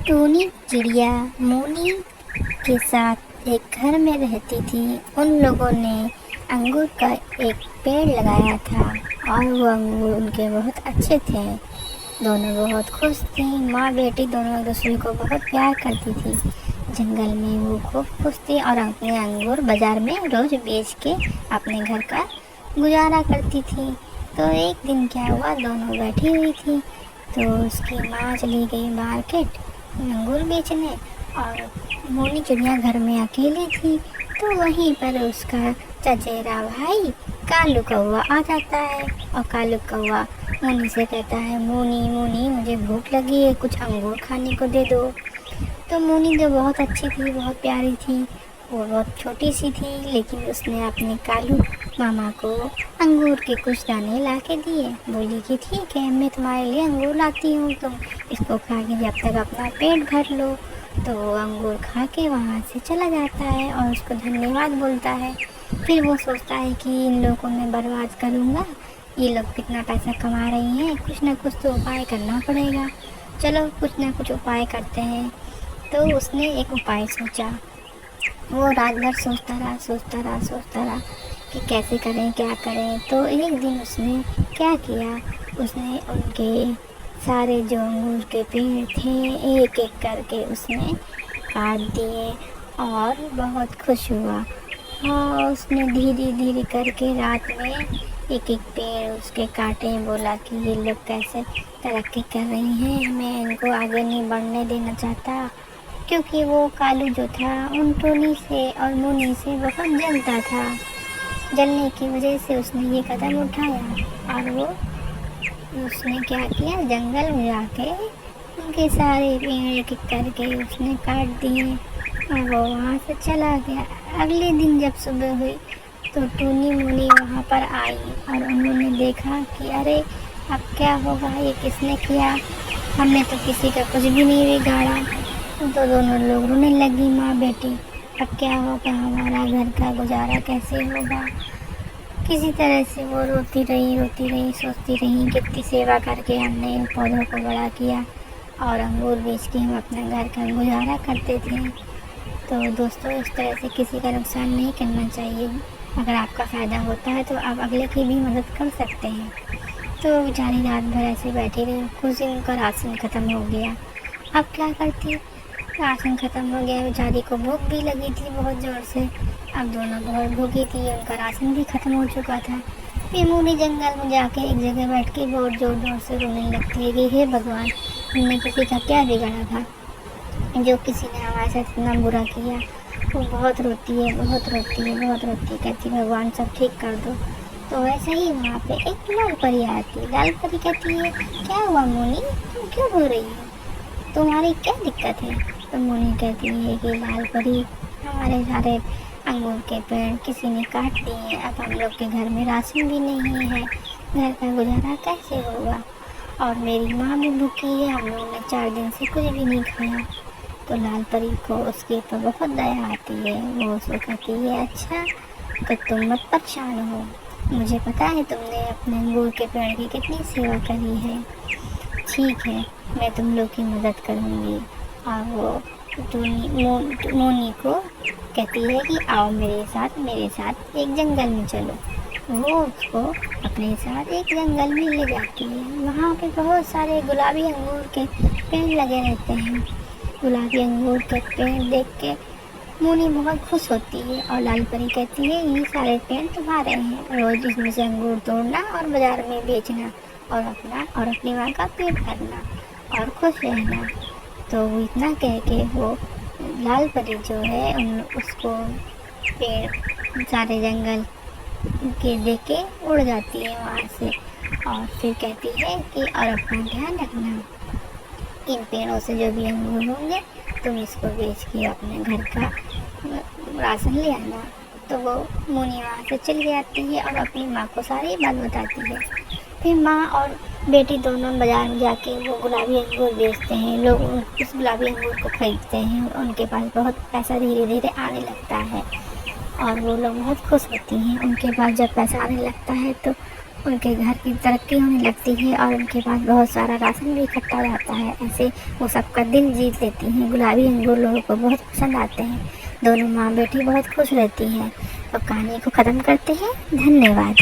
टूनी चिड़िया मोनी के साथ एक घर में रहती थी। उन लोगों ने अंगूर का एक पेड़ लगाया था और वो अंगूर उनके बहुत अच्छे थे। दोनों बहुत खुश थी। माँ बेटी दोनों एक दूसरे को बहुत प्यार करती थी। जंगल में वो खूब खुश थी और अपने अंगूर बाजार में रोज बेच के अपने घर का गुजारा करती थी। तो एक दिन क्या हुआ, दोनों बैठी हुई थी तो उसकी माँ चली गई मार्केट अंगूर बेचने और मोनी चिड़िया घर में अकेली थी। तो वहीं पर उसका चचेरा भाई कालू कौवा आ जाता है और कालू कौवा मोनी से कहता है, मोनी मोनी मुझे भूख लगी है, कुछ अंगूर खाने को दे दो। तो मोनी जो बहुत अच्छी थी, बहुत प्यारी थी, वो बहुत छोटी सी थी, लेकिन उसने अपने कालू मामा को अंगूर के कुछ दाने ला के दिए। बोली कि ठीक है, मैं तुम्हारे लिए अंगूर लाती हूँ, तुम इसको खा के जब तक अपना पेट भर लो। तो वो अंगूर खा के वहाँ से चला जाता है और उसको धन्यवाद बोलता है। फिर वो सोचता है कि इन लोगों को मैं बर्बाद करूँगा, ये लोग कितना पैसा कमा रही हैं, कुछ ना कुछ तो उपाय करना पड़ेगा। चलो कुछ ना कुछ उपाय करते हैं। तो उसने एक उपाय सोचा। वो रात भर सोचता रहा कि कैसे करें, क्या करें। तो एक दिन उसने क्या किया, उसने उनके सारे जो अंगूर के पेड़ थे एक एक करके उसने काट दिए और बहुत खुश हुआ। हाँ, उसने धीरे धीरे करके रात में एक एक पेड़ उसके काटे। बोला कि ये लोग कैसे तरक्की कर रही हैं, मैं इनको आगे नहीं बढ़ने देना चाहता। क्योंकि वो कालू जो था उन टोनी से और मोनी से बहुत जलता था। जलने की वजह से उसने ये कदम उठाया और वो उसने क्या किया, जंगल में जाके उनके सारे पेड़ एक एक करके उसने काट दिए और वो वहाँ से चला गया। अगले दिन जब सुबह हुई तो टूनी मुनी वहाँ पर आई और उन्होंने देखा कि अरे अब क्या होगा, ये किसने किया, हमने तो किसी का कुछ भी नहीं बिगाड़ा। तो दोनों लोग रोने लगी माँ बेटी, अब क्या होगा, हमारा घर का गुजारा कैसे होगा। किसी तरह से वो रोती रही, सोचती रही कितनी सेवा करके हमने इन पौधों को बड़ा किया और अंगूर बेच के हम अपना घर का गुजारा करते थे। तो दोस्तों, इस तरह से किसी का नुकसान नहीं करना चाहिए। अगर आपका फ़ायदा होता है तो आप अगले की भी मदद कर सकते हैं। तो बेचारी रात भर ऐसे बैठी रही। कुछ दिन उनका राशन ख़त्म हो गया। अब क्या करती, राशन ख़त्म हो गया, बेचारी को भूख भी लगी थी बहुत ज़ोर से। अब दोनों बहुत भूखी थी, उनका राशन भी ख़त्म हो चुका था। फिर मोनी जंगल में जाके एक जगह बैठ के बहुत ज़ोर ज़ोर से रोने लगती है कि हे भगवान, हमने किसी का क्या बिगाड़ा था जो किसी ने हमारे साथ इतना बुरा किया। वो बहुत रोती है, कहती भगवान सब ठीक कर दो। तो वैसे ही वहाँ पे एक लाल परी आती है। लाल परी कहती है, क्या हुआ मोनी, तुम क्यों रो रही हो, तुम्हारी क्या दिक्कत है। तो मोनी कहती है कि लाल परी, हमारे सारे अंगूर के पेड़ किसी ने काट दिए, अब हम लोग के घर में राशन भी नहीं है, घर का गुजारा कैसे होगा, और मेरी माँ भी भूखी है, हम लोगों ने 4 दिन से कुछ भी नहीं खाया। तो लाल परी को उसके ऊपर बहुत दया आती है। वो उसको कहती है, अच्छा तो तुम मत परेशान हो, मुझे पता है तुमने अपने अंगूर के पेड़ की कितनी सेवा करी है, ठीक है मैं तुम लोग की मदद करूँगी। और वो मोनी को कहती है कि आओ मेरे साथ एक जंगल में चलो। वो उसको अपने साथ एक जंगल में ले जाती है। वहाँ पे बहुत सारे गुलाबी अंगूर के पेड़ लगे रहते हैं। गुलाबी अंगूर के पेड़ देख के मोनी बहुत खुश होती है और लाल परी कहती है, ये सारे पेड़ तुम्हारे हैं, रोज इसमें से अंगूर तोड़ना और बाजार में बेचना और अपनी माँ का पेट भरना और खुश रहना। तो वो इतना कह के वो लाल परी जो है उसको पेड़ सारे जंगल के देख के उड़ जाती है वहाँ से और फिर कहती है कि और अपना ध्यान रखना, इन पेड़ों से जो भी अंगूर होंगे तुम इसको बेच के अपने घर का राशन ले आना। तो वो मुनी वहाँ से चली जाती है और अपनी माँ को सारी बात बताती है। फिर माँ और बेटी दोनों बाज़ार में जाके वो गुलाबी अंगूर बेचते हैं। लोग उस गुलाबी अंगूर को खरीदते हैं और उनके पास बहुत पैसा धीरे धीरे आने लगता है और वो लोग बहुत खुश होती हैं। उनके पास जब पैसा आने लगता है तो उनके घर की तरक्की होने लगती है और उनके पास बहुत सारा राशन भी इकट्ठा हो जाता है। ऐसे वो सबका दिल जीत लेती हैं। गुलाबी अंगूर लोगों को बहुत पसंद आते हैं। दोनों माँ बेटी बहुत खुश रहती हैं। अब कहानी को ख़त्म करते हैं। धन्यवाद।